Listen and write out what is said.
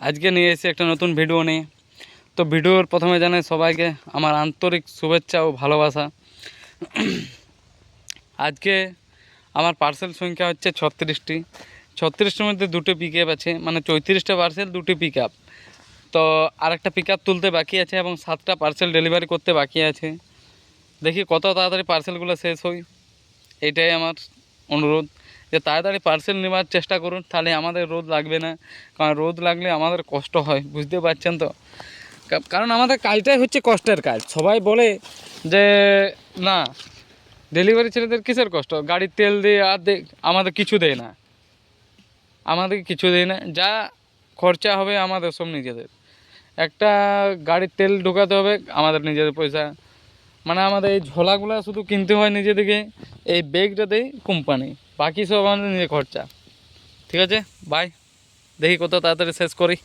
আজকে নিয়ে এসেছি একটা নতুন ভিডিও নিয়ে। তো ভিডিওর প্রথমে জানাই সবাইকে আমার আন্তরিক শুভেচ্ছা ও ভালোবাসা। আজকে আমার পার্সেল সংখ্যা হচ্ছে 36টি। 36টির মধ্যে 2টি পিকআপ আছে, মানে 34টা পার্সেল 2টি পিকআপ। তো আরেকটা পিকআপ তুলতে বাকি আছে এবং 7টা পার্সেল ডেলিভারি করতে বাকি আছে। দেখি কত তাড়াতাড়ি পার্সেলগুলো শেষ হয়, এটাই আমার অনুরোধ যে তাড়াতাড়ি পার্সেল নেওয়ার চেষ্টা করুন, তাহলে আমাদের রোদ লাগবে না। কারণ রোদ লাগলে আমাদের কষ্ট হয়, বুঝতে পারছেন তো। কারণ আমাদের কাজটাই হচ্ছে কষ্টের কাজ। সবাই বলে যে না, ডেলিভারি ছেলেদের কিসের কষ্ট, গাড়ির তেল দিয়ে আর আমাদের কিছু দেয় না, আমাদের কিছু দেয় না। যা খরচা হবে আমাদের সব নিজেদের। একটা গাড়ির তেল ঢোকাতে হবে আমাদের নিজেদের পয়সা, মানে আমাদের এই ঝোলাগুলো শুধু কিনতে হয় নিজেদেরকে, এই ব্যাগটা দেয় কোম্পানি, বাকি সব আমাদের নিজের খরচা। ঠিক আছে, বাই। দেখি কত তাড়াতাড়ি শেষ করি।